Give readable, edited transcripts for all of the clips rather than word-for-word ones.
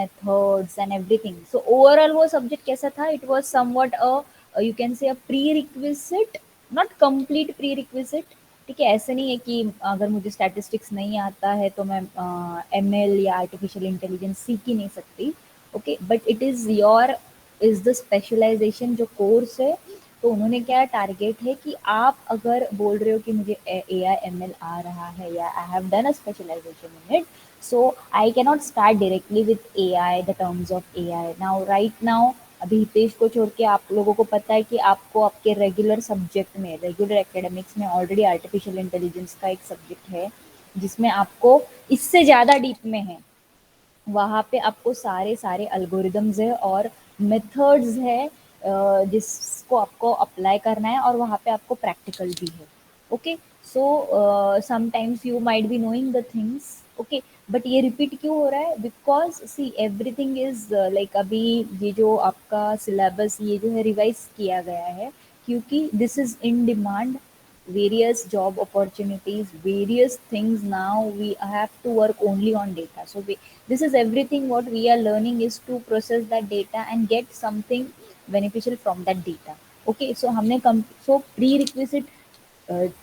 methods and everything. So overall वो subject कैसा था? It was somewhat a you can say a prerequisite, not complete prerequisite. ठीक है, ऐसे नहीं है कि अगर मुझे स्टैटिस्टिक्स नहीं आता है तो मैं एमएल या आर्टिफिशियल इंटेलिजेंस सीख ही नहीं सकती. Okay, but it is your is the specialisation जो कोर्स है. तो उन्होंने क्या टारगेट है कि आप अगर बोल रहे हो कि मुझे ए आई एम एल आ रहा है या I have done a specialisation in it, so I cannot start directly with AI, the terms of AI. Now right now अभी हितेश को छोड़ के आप लोगों को पता है कि आपको आपके रेगुलर सब्जेक्ट में, रेगुलर एकेडमिक्स में ऑलरेडी आर्टिफिशियल इंटेलिजेंस का एक सब्जेक्ट है जिसमें आपको इससे ज़्यादा डीप में है. वहाँ पे आपको सारे सारे अल्गोरिदम्स है और मेथड्स है जिसको आपको अप्लाई करना है और वहाँ पे आपको प्रैक्टिकल भी है. ओके, so sometimes you might be knowing the things. Okay, but ये रिपीट क्यों हो रहा है? Because see everything is like अभी ये जो आपका सिलेबस ये जो है रिवाइज किया गया है क्योंकि this is in demand. Various job opportunities, various things. Now we have to work only on data. So this is everything what we are learning is to process that data and get something beneficial from that data. Okay, so हमने so prerequisite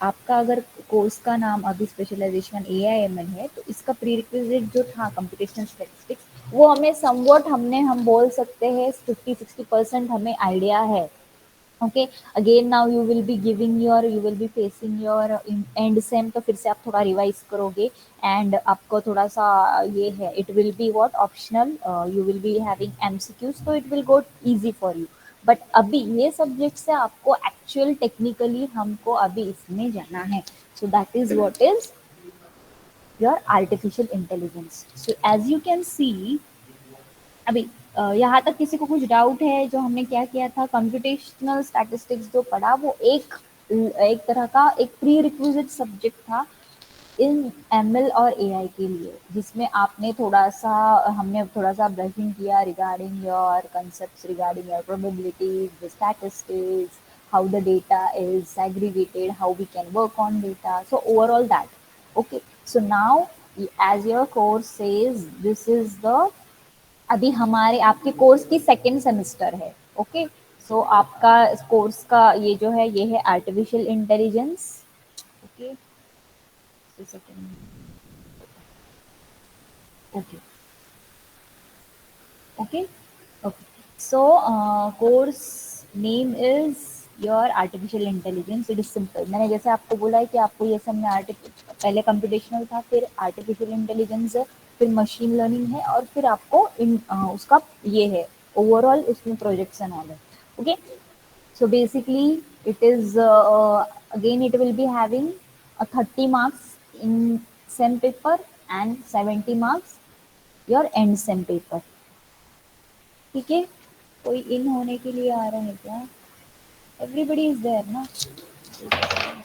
आपका अगर course का नाम अभी specialisation A I M L है तो इसका pre requisite जो था कंप्यूटेशनल स्टैटिस्टिक्स वो हमें समवट हम बोल सकते हैं 50-60% हमें आइडिया है. Okay, again now you will be giving your you will be facing your and same तो फिर से आप थोड़ा रिवाइज करोगे एंड आपको थोड़ा सा ये है it will be what optional. You will be having MCQs तो it will go easy for you. But अभी ये सब्जेक्ट से आपको एक्चुअल टेक्निकली हमको अभी इसमें जाना है. So that is what is your artificial intelligence. So as you can see अभी यहाँ तक किसी को कुछ डाउट है? जो हमने क्या किया था कंप्यूटेशनल स्टैटिस्टिक्स जो पढ़ा वो एक एक तरह का एक प्री रिक्विजिट सब्जेक्ट था इन एमएल और एआई के लिए जिसमें आपने थोड़ा सा हमने थोड़ा सा ब्रशिंग किया regarding your concepts regarding your probabilities the statistics how the data is segregated how we can work on data. So overall that. Okay, so now as your course says this is the अभी हमारे आपके course की second semester है. ओके, सो आपका course का ये जो है ये है artificial intelligence. Okay, second. Okay, okay, okay. So course name is your artificial intelligence. It is simple. मैंने जैसे आपको बोला है कि आपको ये सब में पहले कंप्यूटेशनल था फिर आर्टिफिशियल इंटेलिजेंस है फिर मशीन लर्निंग है और फिर आपको उसका ये है ओवरऑल उसमें प्रोजेक्ट्स एंड ऑल है. Okay, so basically it is again it will be having a 30 marks in sem paper and 70 marks your end sem paper. ठीक है, कोई इन होने के लिए आ रहा है क्या? एवरीबडी इज देयर ना?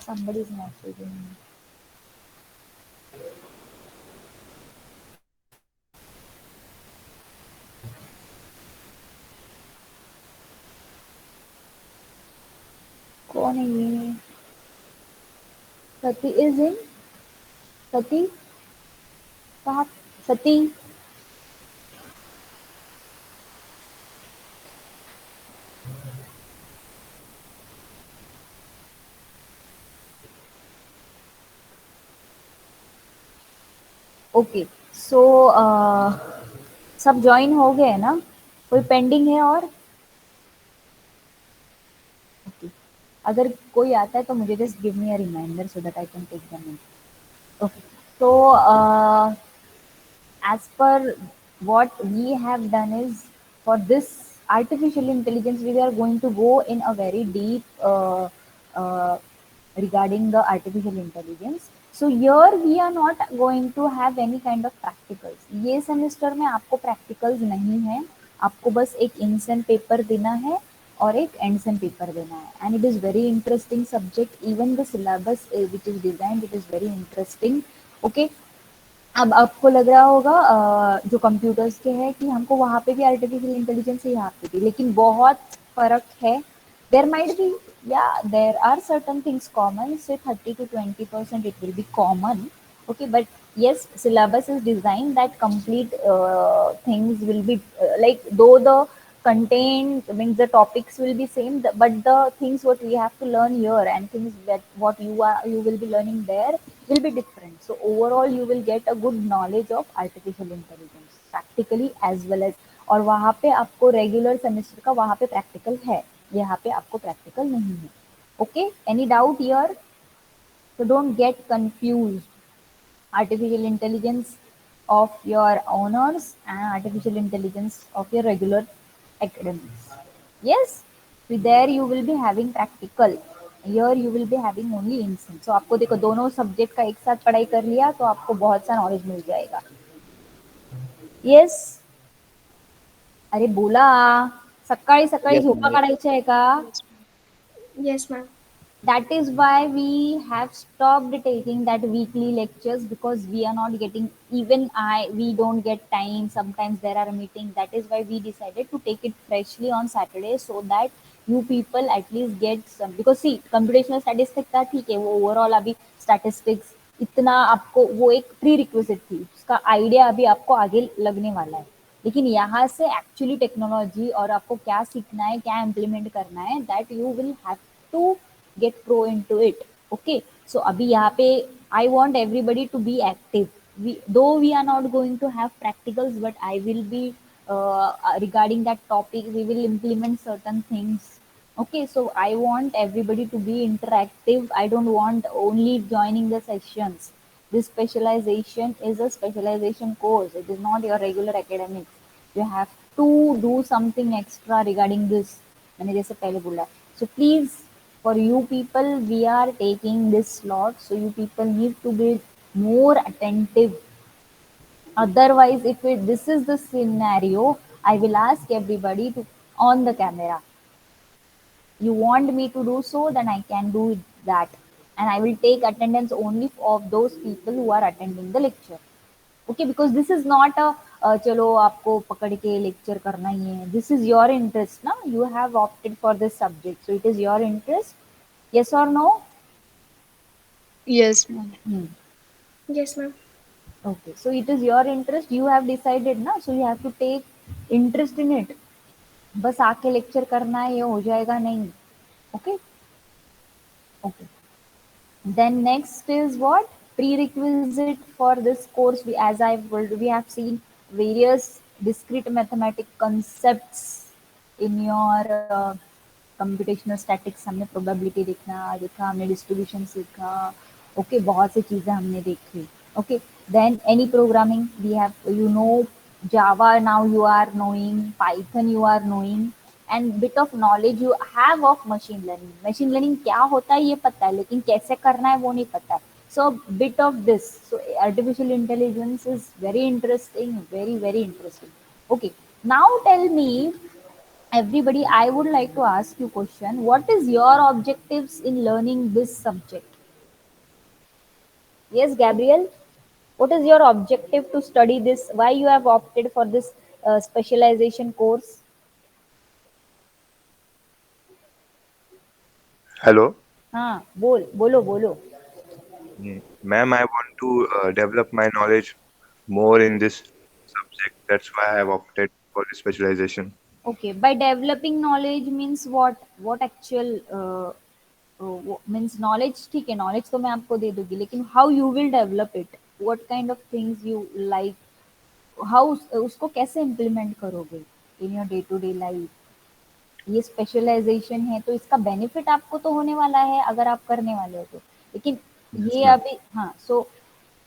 somebody is messaging me. कौन है ये? सती इज इन. सती कहाँ? सती. ओके, सो सब ज्वाइन हो गए ना? कोई पेंडिंग है और? ओके, अगर कोई आता है तो मुझे just give me a reminder so that I can take them in. Okay, so as per what we have done is for this artificial intelligence we are going to go in a very deep uh, regarding the artificial intelligence. So here we are not going to have any kind of practicals. ये semester में आपको practicals नहीं है. आपको बस एक in same paper देना है और एक एंड सेम पेपर देना है and it is very interesting subject. Even the syllabus which is designed it is very interesting. Okay, अब आपको लग रहा होगा जो कंप्यूटर्स के हैं कि हमको वहाँ पे भी आर्टिफिशियल इंटेलिजेंस है यहाँ पे भी, लेकिन बहुत फर्क है. देर माइट बी या there are certain things common. Say 30 to 20% it will be common. Okay, but Yes, syllabus is designed that complete things will be like, though the content means the topics will be same, but the things what we have to learn here and things that what you will be learning there will be different. So overall you will get a good knowledge of artificial intelligence practically as well as, और वहाँ पे आपको regular semester का वहाँ पे practical है, यहाँ पे आपको प्रैक्टिकल नहीं है. Okay, any doubt here? So don't get confused. Artificial intelligence of your honors and artificial intelligence of your regular academics. Yes, so there you will be having practical. Here you will be having only instance. So आपको देखो दोनों subject का एक साथ पढ़ाई कर लिया तो आपको बहुत सा नॉलेज मिल जाएगा. येस, अरे बोला, सकाळी सकाळी Yes, झोपा ma'am. काढायच्या आहे का? Yes, ma'am. Yes, ma'am. That is why we have stopped taking that weekly lectures, because we are not getting, even I we don't get time, sometimes there are meetings. That is why we decided to take it freshly on Saturday, so that you people at least get some, because see computational statistics था ठीक है, वो overall अभी statistics इतना आपको वो एक pre requisite थी, उसका आइडिया अभी आपको आगे लगने वाला है. लेकिन यहाँ से एक्चुअली टेक्नोलॉजी और आपको क्या सीखना है, क्या इम्प्लीमेंट करना है, that you will have to get pro into it. Okay, so abhi yahan pe I want everybody to be active. Though we are not going to have practicals, but I will be regarding that topic we will implement certain things. Okay, so I want everybody to be interactive. I don't want only joining the sessions. This specialization is a specialization course, it is not your regular academics. You have to do something extra regarding this, मैंने जैसे पहले बोला. So please, for you people we are taking this slot, so you people need to be more attentive. Otherwise, if this is the scenario, I will ask everybody to on the camera. You want me to do so, then I can do that, and I will take attendance only of those people who are attending the lecture. Okay, because this is not a चलो आपको पकड़ के lecture करना ही है. This is your interest ना, you have opted for this subject, so it is your interest. Yes or no? Yes, ma'am. Hmm. Yes, ma'am. Okay, so it is your interest, you have decided ना, so you have to take interest in it. बस आके lecture करना है, ये हो जाएगा नहीं. Okay. Okay. Then next is what? Prerequisite for this course. As I've told, we have seen various discrete mathematic concepts in your computational statics. हमने probability देखा हमने distribution सीखा. Okay, बहुत सी चीजें हमने देखी. Okay, then any programming we have, you know, Java now you are knowing, Python you are knowing, and bit of knowledge you have of machine learning. Machine learning क्या होता है ये पता है, लेकिन कैसे करना है वो नहीं पता है. So bit of this, so artificial intelligence is very interesting, very very interesting. Okay, now tell me everybody, I would like to ask you question, what is your objectives in learning this subject? Yes, Gabriel, what is your objective to study this, why you have opted for this specialization course? Hello. हाँ, बोल बोलो बोलो. Ma'am, I want to develop my knowledge more in this subject. That's why I have opted for this specialization. Okay, by developing knowledge means what? What actual means knowledge? ठीक है, knowledge तो मैं आपको दे दूंगी, लेकिन how you will develop it? What kind of things you like? How उसको कैसे implement करोगे in your day to day life? ये स्पेशलाइजेशन है तो इसका बेनिफिट आपको तो होने वाला है अगर आप करने वाले हो तो, लेकिन Yes, ये ma'am. अभी हाँ. So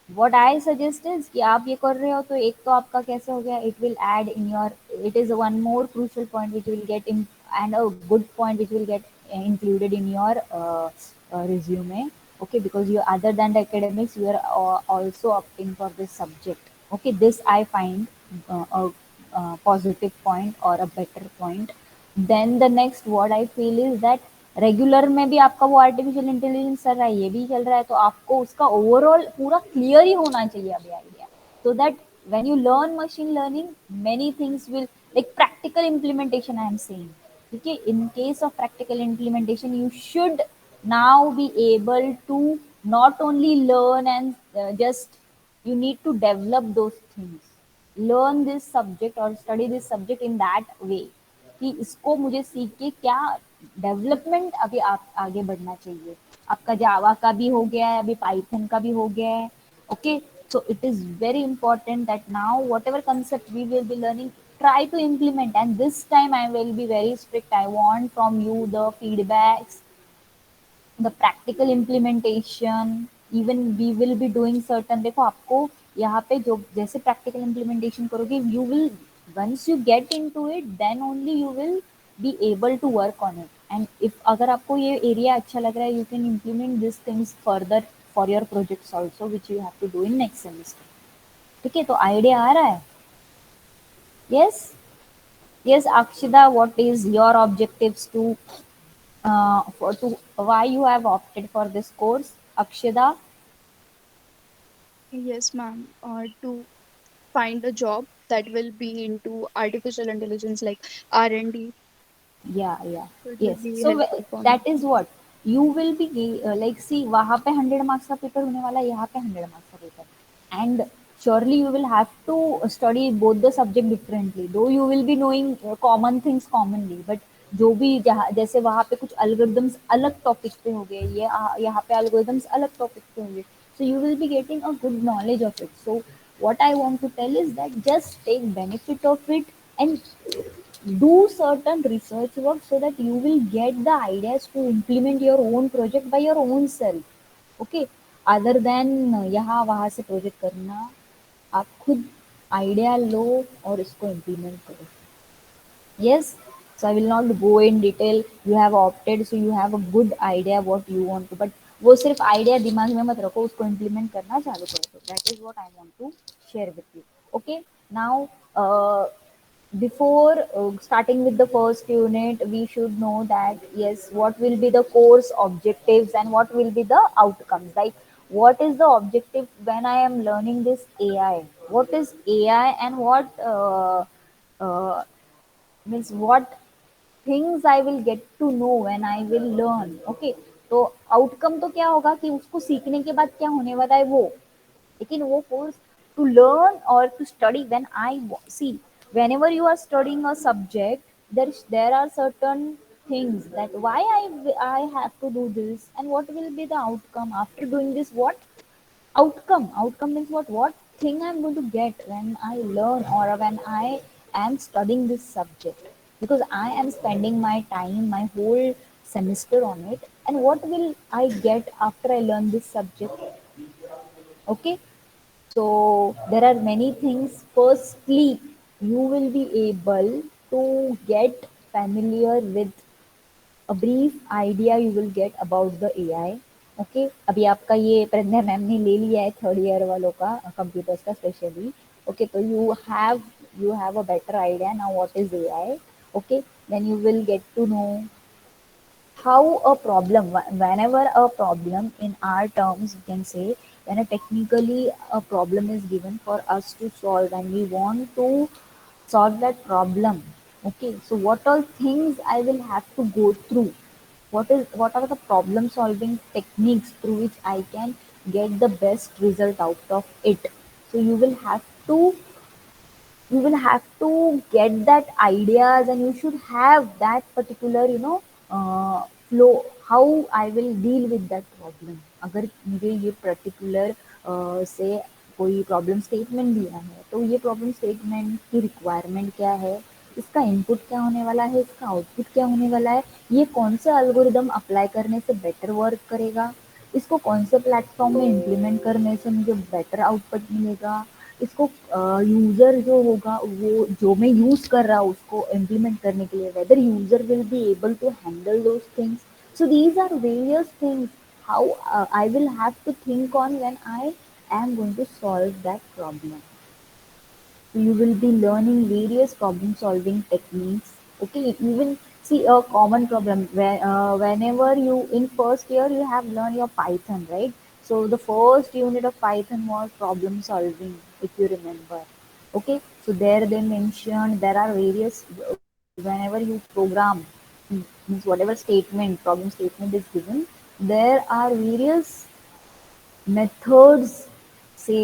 what I suggest is कि आप ये कर रहे हो तो एक तो आपका कैसे हो गया, it will add in your, it is one more crucial point which will get in, and a good point which will get included in your resume. Okay, because you other than the academics you are also opting for this subject. Okay, this I find a positive point or a better point. Then the next what I feel is that regular में भी आपका वो artificial intelligence चल रहा है, ये भी चल रहा है, तो आपको उसका ओवरऑल पूरा क्लियर ही होना चाहिए अभी idea, so that when you learn machine learning many things will, like practical implementation I am saying. Okay, in case of practical implementation you should now be able to not only learn and just You need to develop those things, learn this subject or study this subject in that way कि इसको मुझे सीख के क्या development अभी आप आगे बढ़ना चाहिए. आपका जावा का भी हो गया है, अभी पाइथन का भी हो गया है. Okay, so it is very important that now whatever concept we will be learning, try to implement, and this time I will be very strict. I want from you the feedbacks, the practical implementation. Even we will be doing certain, देखो आपको यहाँ पे जो जैसे practical implementation करोगे, you will, once you get into it, then only you will be able to work on it. And if अगर आपको ये area अच्छा लग रहा है, you can implement these things further for your projects also, which you have to do in next semester. ठीक है, तो idea आ रहा है? Yes. Yes, Akshida, what is your objectives to for to why you have opted for this course, Akshida? Yes, ma'am. To find a job that will be into artificial intelligence like R&D. Yeah, yeah, So it will yes. be So helpful for me. that is what you will be like. See, वहाँ पे 100 marks का paper होने वाला है, यहाँ पे 100 marks का paper, and surely you will have to study both the subject differently. Though you will be knowing common things commonly, but जो भी जहाँ जैसे वहाँ पे कुछ algorithms अलग topic पे हो गए, ये यहाँ पे algorithms अलग topic पे होंगे. So you will be getting a good knowledge of it. So what I want to tell is that just take benefit of it and do certain research work so that you will get the ideas to implement your own project by your own self. Okay, other than यहाँ वहाँ से project करना, आप खुद idea लो और इसको implement करो. Yes, so I will not go in detail. You have opted, so you have a good idea what you want to, but वो सिर्फ आइडिया दिमाग में मत रखो, उसको इम्प्लीमेंट करना चालू करो. So that is what I want to share with you. Okay, now before starting with the first unit, we should know that yes, what will be the course objectives and what will be the outcomes. Like what is the objective when I am learning this AI? What is AI and what uh, means what things I will get to know when I will learn. Okay, तो outcome तो क्या होगा कि उसको सीखने के बाद क्या होने वाला है वो, लेकिन वो कोर्स टू लर्न और to study when I see whenever you are studying a subject, there are certain things that why I have to do this and what will be the outcome after doing this. What outcome means what thing I'm going to get when I learn or when I am studying this subject, because I am spending my time, my whole semester on it, and what will I get after I learn this subject. Okay, so there are many things. Firstly, you will be able to get familiar with a brief idea you will get about the AI. Okay, अभी आपका ये प्रज्ञा ma'am ने ले लिया है third year वालों का computers का स्पेशली. ओके, तो you have a better idea now what is AI. Okay, then you will get to know how a problem, whenever a problem in our terms we can say, when a technically a problem is given for us to solve and we want to solve that problem. Okay, so what all things I will have to go through, what are the problem solving techniques through which I can get the best result out of it. So you will have to get that ideas, and you should have that particular flow, how I will deal with that problem. अगर मुझे ये particular से कोई problem statement दिया है, तो ये problem statement की रिक्वायरमेंट क्या है, इसका इनपुट क्या होने वाला है, इसका आउटपुट क्या होने वाला है, ये कौन सा एल्गोरिदम अप्लाई करने से बेटर वर्क करेगा, इसको कौन से प्लेटफॉर्म में इम्प्लीमेंट करने से मुझे बेटर आउटपुट मिलेगा, इसको यूजर जो होगा वो जो मैं यूज कर रहा हूँ उसको इम्प्लीमेंट करने के लिए whether user will be able to handle those things. So these are various things how I will have to think on when I am going to solve that problem. So you will be learning various problem solving techniques. Okay, you will see a common problem where whenever you in first year you have learned your Python, right? So the first unit of Python was problem solving, if you remember. Okay, so there they mentioned there are various whenever you program, means whatever statement problem statement is given, there are various methods, से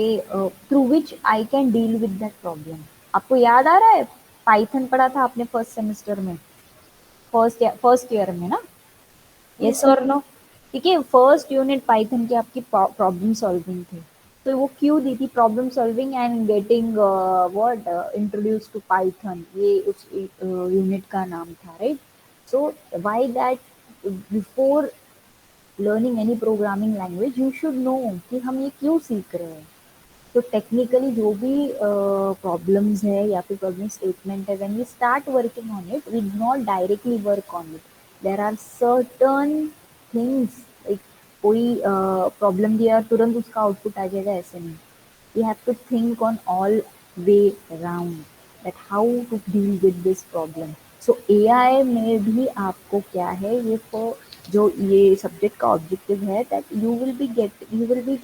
through which I can deal with that problem. आपको याद आ रहा है Python पढ़ा था आपने first semester में, first year में ना? यस Yes, और ma'am. नो? ठीक है, फर्स्ट यूनिट पाइथन की आपकी प्रॉब्लम सॉल्विंग थी। तो वो क्यों दी थी? Problem solving and getting what introduce to Python, ये उस यूनिट का नाम था, right? So why that before learning any programming language you should know कि हम ये क्यों सीख रहे हैं। तो टेक्निकली जो भी प्रॉब्लम्स है या फिर प्रॉब्लम स्टेटमेंट है, when we start working on it we do not directly work on it. There are certain things like कोई प्रॉब्लम दिया तुरंत उसका आउटपुट आ जाएगा, ऐसे नहीं। you have to think on all way around that how to deal with this problem. So AI में भी आपको क्या है ये जो ये सब्जेक्ट का ऑब्जेक्टिव है that you will be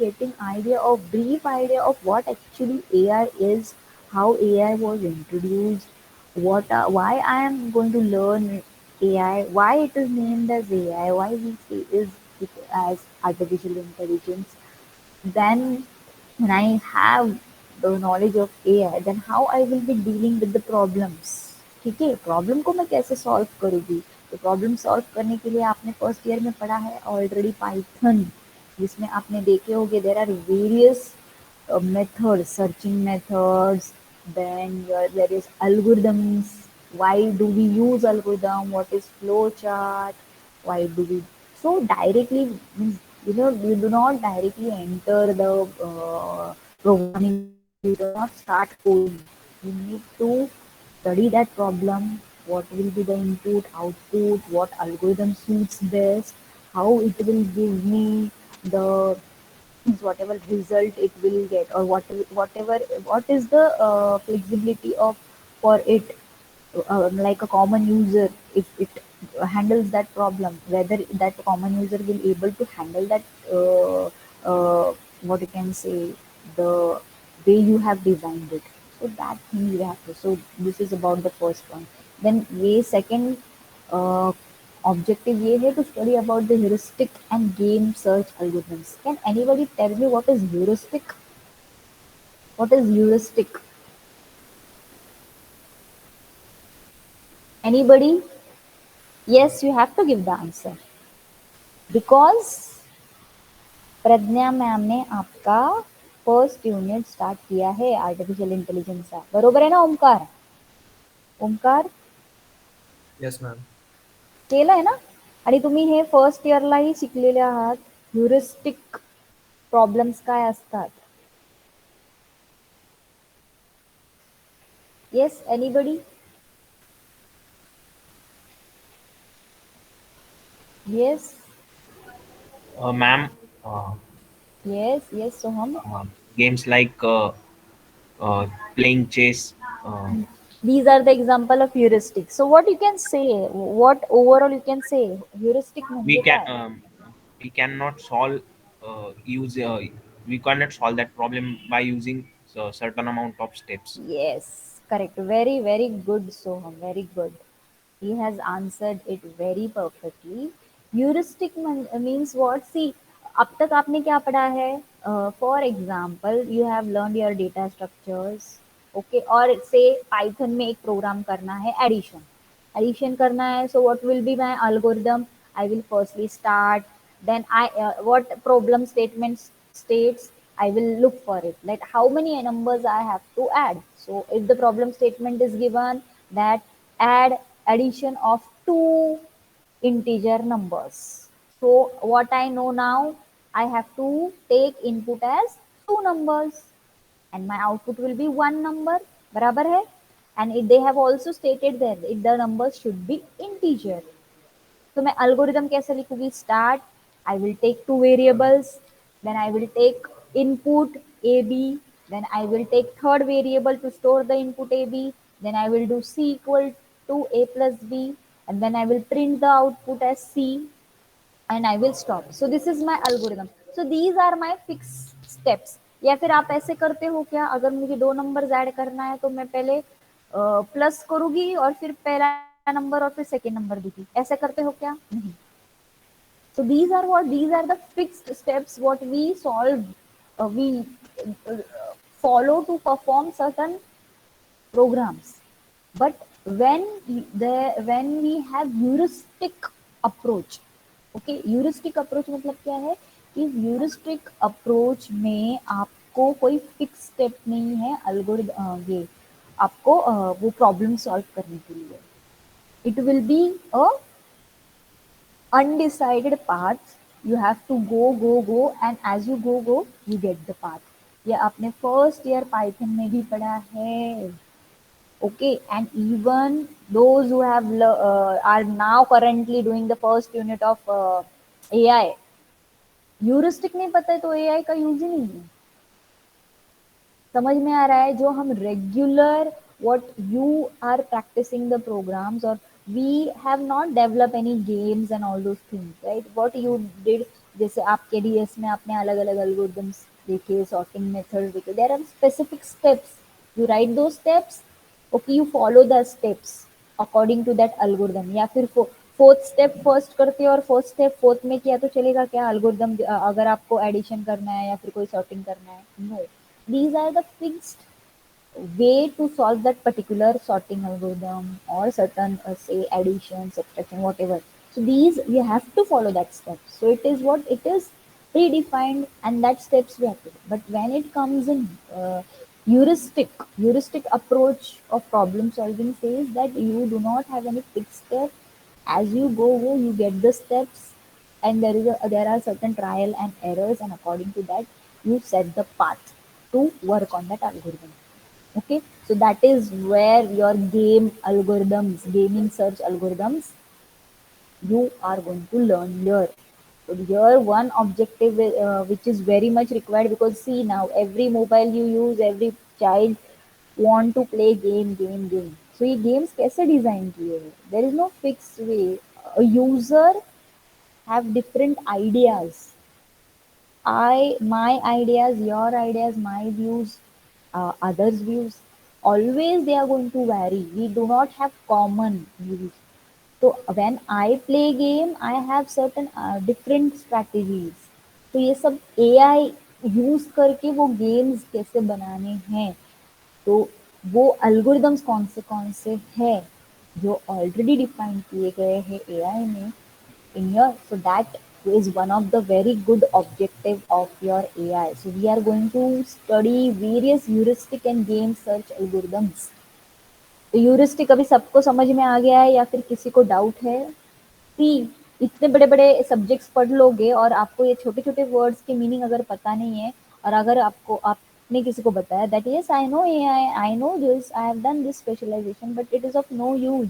getting idea of brief idea of what actually AI is, how AI was introduced, why I am going to learn AI, why it is named as AI, why we see is it as artificial intelligence. Then when I have the knowledge of AI, then how I will be dealing with the problems। ठीक है, problem को मैं कैसे solve करूँगी? तो problem solve करने के लिए आपने फर्स्ट ईयर में पढ़ा है ऑलरेडी पाइथन, जिसमें आपने देखे होंगे there are various methods, searching methods, then there is algorithms. Why do we use algorithm? What is flow chart? Why do we? So directly means you do not directly enter the programming language. You do not start coding. You need to study that problem. What will be the input, output? What algorithm suits best? How it will give me the whatever result it will get, or what is the flexibility of for it, like a common user, if it handles that problem, whether that common user will able to handle that what you can say, the way you have designed it। So that thing you have to, so this is about the first one। then ये second uh, objective ये है to study about the heuristic and game search algorithms। Can anybody tell me what is heuristic? What is heuristic? Anybody? Yes, you have to give the answer because Pragya ma'am ने आपका first unit start किया है artificial intelligence चा, बरोबर आहे ना Omkar? Omkar Yes, ma'am. केलंय ना? आणि तुम्ही हे फर्स्ट इयरलाही शिकलेले आहात ह्युरिस्टिक प्रॉब्लेम्स काय असतात? Yes, anybody? Yes, Ma'am, uh, yes, yes Soham. games like playing chess. Uh, These are the example of heuristic. So what you can say, what overall you can say heuristic we म्हणजे can काय? we cannot solve use we cannot solve that problem by using a certain amount of steps. Yes, correct. Very, very good, Soham. Very good. He has answered it very perfectly. Heuristic means what? See, अब तक आपने क्या पढ़ा है? For example, you have learned your data structures. Okay, और say Python में एक programme करना है एडिशन करना है, so what will be my algorithm? I will firstly start, then I what problem statement states, I will look for it, like how many numbers I have to add. So if the problem statement is given that add addition of two integer numbers, so what I know now, I have to take input as two numbers and my output will be one number, बराबर है? And it, they have also stated there if the numbers should be integer। तो मैं algorithm कैसे लिखूंगी? Start, I will take two variables, then I will take input ab, then I will take third variable to store the input ab, then I will do c equal to a plus b, and then I will print the output as c, and I will stop। So this is my algorithm। So these are my fixed steps। या फिर आप ऐसे करते हो क्या, अगर मुझे दो नंबर्स ऐड करना है तो मैं पहले प्लस करूंगी और फिर पहला नंबर और फिर सेकेंड नंबर दूंगी, ऐसे करते हो क्या? नहीं। So these are the fixed steps what we solve we uh, follow to perform certain programs. But when we have heuristic approach, okay, heuristic approach मतलब क्या है कि heuristic approach में आपको कोई फिक्स स्टेप नहीं है अल्गोरिथम ये आपको वो प्रॉब्लम सॉल्व करने के लिए. It will be a undecided path. You have to go, and as you go you get the path. ये आपने फर्स्ट ईयर पाइथन में भी पढ़ा है. Okay, and even those who have are now currently doing the first unit of AI, heuristic नहीं पता है तो AI का यूज ही नहीं है. समझ में आ रहा है? जो हम regular what you are practicing the programs, or we have not developed any games and all those things, right? What you did, जैसे आपके डीएस में आपने अलग अलग algorithms देखे, sorting methods देखे, there are specific steps. You write those steps, okay, you follow the steps according to that algorithm. या फिर फोर्थ स्टेप फर्स्ट करते हो और फोर्थ स्टेप फोर्थ में किया तो चलेगा क्या? अल्गोरिदम अगर आपको एडिशन करना है या फिर कोई सॉर्टिंग करना है, no. These are the fixed way to solve that particular sorting algorithm or certain say addition, subtraction, whatever. So these we have to follow that step. So it is what it is predefined, and that steps we have to do. But when it comes in heuristic approach of problem solving says that you do not have any fixed step. As you go you get the steps, and there are certain trial and errors, and according to that you set the path to work on that algorithm. Okay, so that is where your gaming search algorithms you are going to learn here. So here one objective which is very much required, because see now every mobile you use, every child want to play game. So ये games कैसे design किए हैं? There is no fixed way. A user have different ideas. My ideas, your ideas, my views, others' views, always they are going to vary. We do not have common views. So when I play game, I have certain different strategies. तो ये सब AI use करके वो games कैसे बनाने हैं, तो वो अल्गोरिदम्स कौन से हैं जो ऑलरेडी डिफाइन किए गए हैं AI में in your, so that is one of the very good objective of your AI. So we are going to study various heuristic and game search algorithms. तो ह्यूरिस्टिक अभी सबको समझ में आ गया है या फिर किसी को डाउट है? सी, इतने बड़े बड़े सब्जेक्ट्स पढ़ लोगे और आपको ये छोटे छोटे वर्ड्स के मीनिंग अगर पता नहीं है, और अगर आपको आपने किसी को बताया that yes I know AI, I know this, I have done this specialisation, but it is of no use.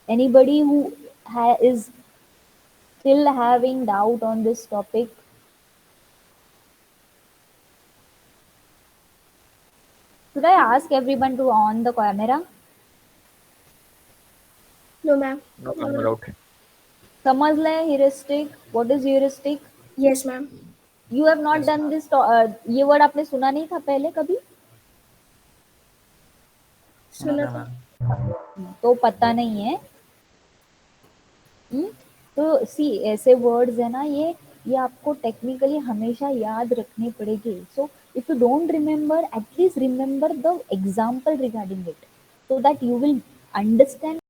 Anybody who is still having doubt on this topic? Should I ask everyone to on the camera? No, ma'am. No, I'm out. समझ ले heuristic. What is heuristic? Yes, ma'am. You have not Yes, done this. ये word आपने सुना नहीं था पहले कभी? सुना no, था. ma'am. तो पता नहीं है. तो सी ऐसे वर्ड्स है ना, ये आपको टेक्निकली हमेशा याद रखने पड़ेंगे. So if you don't remember, at least remember the example regarding it, so that you will understand